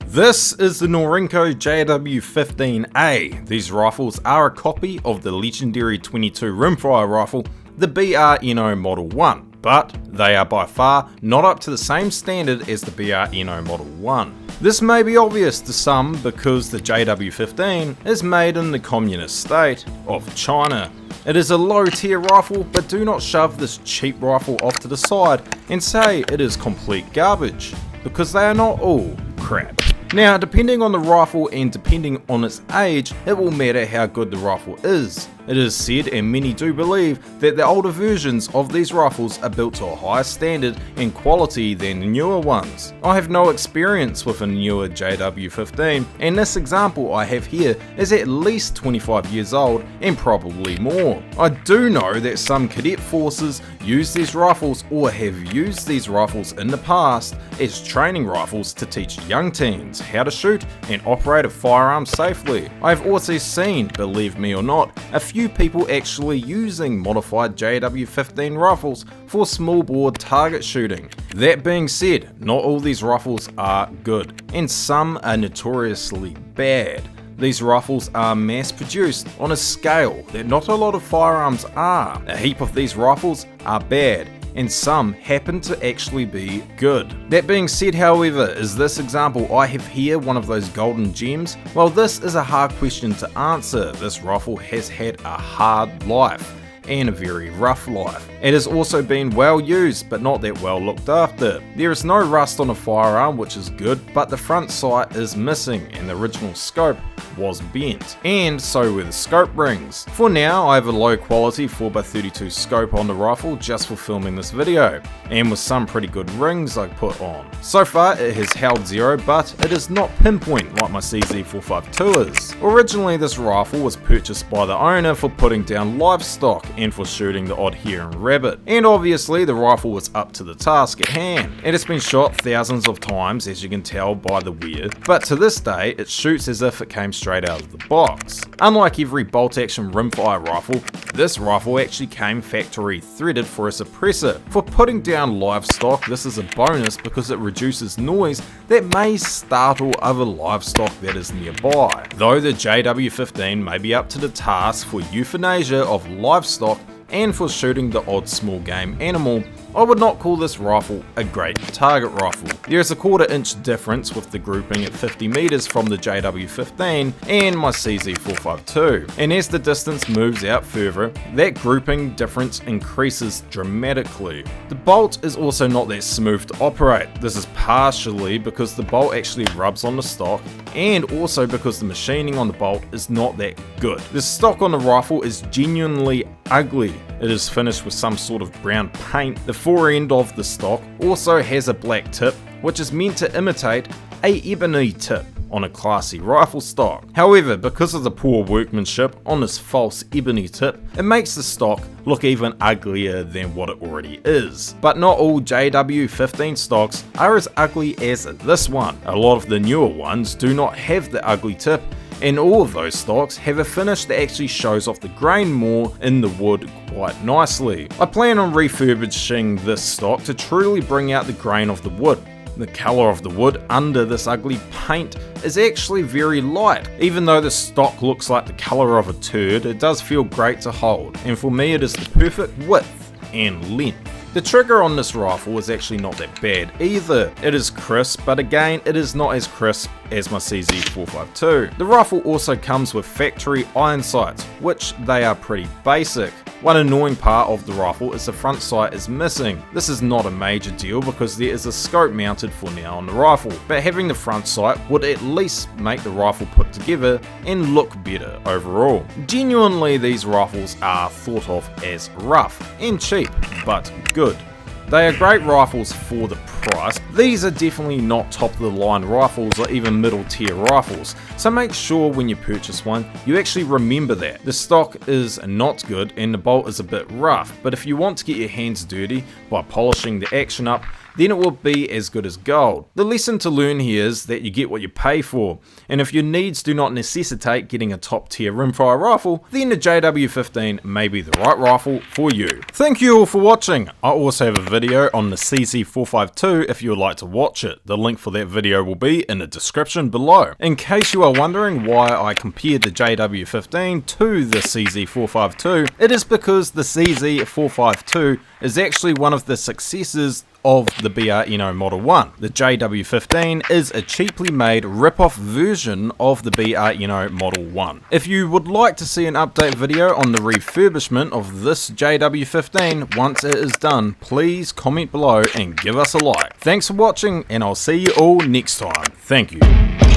This is the Norinco Jw15a. These rifles are a copy of the legendary 22 rimfire rifle, the BRNO Model 1, but they are by far not up to the same standard as the BRNO Model 1. This may be obvious to some because the Jw15 is made in the communist state of China. It is a low tier rifle, but do not shove this cheap rifle off to the side and say it is complete garbage, because they are not all crap. Now, depending on the rifle and depending on its age, it will matter how good the rifle is. It is said, and many do believe, that the older versions of these rifles are built to a higher standard and quality than the newer ones. I have no experience with a newer Jw15, and this example I have here is at least 25 years old and probably more. I do know that some cadet forces use these rifles or have used these rifles in the past as training rifles to teach young teens how to shoot and operate a firearm safely. I've also seen, believe me or not, a few people actually using modified Jw15 rifles for small bore target shooting. That being said, not all these rifles are good, and some are notoriously bad. These rifles are mass produced on a scale that not a lot of firearms are. A heap of these rifles are bad, and some happen to actually be good. That being said, however, is this example I have here one of those golden gems? Well, this is a hard question to answer. This rifle has had a hard life and a very rough life. It has also been well used, but not that well looked after. There is no rust on the firearm, which is good, but the front sight is missing and the original scope was bent, and so were the scope rings. For now, I have a low quality 4x32 scope on the rifle just for filming this video, and with some pretty good rings I put on. So far it has held zero, but it is not pinpoint like my CZ452 is. Originally this rifle was purchased by the owner for putting down livestock and for shooting the odd hare and rabbit, and obviously the rifle was up to the task at hand. It has been shot thousands of times, as you can tell by the wear, but to this day it shoots as if it came straight out of the box. Unlike every bolt action rimfire rifle, this rifle actually came factory threaded for a suppressor. For putting down livestock, this is a bonus because it reduces noise that may startle other livestock that is nearby. Though the Jw15 may be up to the task for euthanasia of livestock and for shooting the odd small game animal, I would not call this rifle a great target rifle. There is a 1/4 inch difference with the grouping at 50 meters from the Jw15 and my CZ452, and as the distance moves out further, that grouping difference increases dramatically. The bolt is also not that smooth to operate. This is partially because the bolt actually rubs on the stock, and also because the machining on the bolt is not that good. The stock on the rifle is genuinely ugly. It is finished with some sort of brown paint. The fore end of the stock also has a black tip, which is meant to imitate a ebony tip on a classy rifle stock. However, because of the poor workmanship on this false ebony tip, it makes the stock look even uglier than what it already is. But not all Jw15 stocks are as ugly as this one. A lot of the newer ones do not have the ugly tip, and all of those stocks have a finish that actually shows off the grain more in the wood quite nicely. I plan on refurbishing this stock to truly bring out the grain of the wood. The colour of the wood under this ugly paint is actually very light. Even though the stock looks like the colour of a turd, it does feel great to hold, and for me it is the perfect width and length. The trigger on this rifle is actually not that bad either. It is crisp, but again, it is not as crisp as my CZ452. The rifle also comes with factory iron sights, which they are pretty basic. One annoying part of the rifle is the front sight is missing. This is not a major deal because there is a scope mounted for now on the rifle, but having the front sight would at least make the rifle put together and look better overall. Genuinely, these rifles are thought of as rough and cheap, but good. They are great rifles for the price. These are definitely not top of the line rifles or even middle tier rifles, so make sure when you purchase one you actually remember that. The stock is not good and the bolt is a bit rough, but if you want to get your hands dirty by polishing the action up, then it will be as good as gold. The lesson to learn here is that you get what you pay for, and if your needs do not necessitate getting a top tier rimfire rifle, then the JW15 may be the right rifle for you. Thank you all for watching. I also have a video on the CZ452 if you would like to watch it. The link for that video will be in the description below. In case you are wondering why I compared the JW15 to the CZ452, it is because the CZ452 is actually one of the successors of the BRNO Model 1. The JW15 is a cheaply made rip-off version of the BRNO Model 1. If you would like to see an update video on the refurbishment of this JW15 once it is done, please comment below and give us a like. Thanks for watching, and I'll see you all next time. Thank you.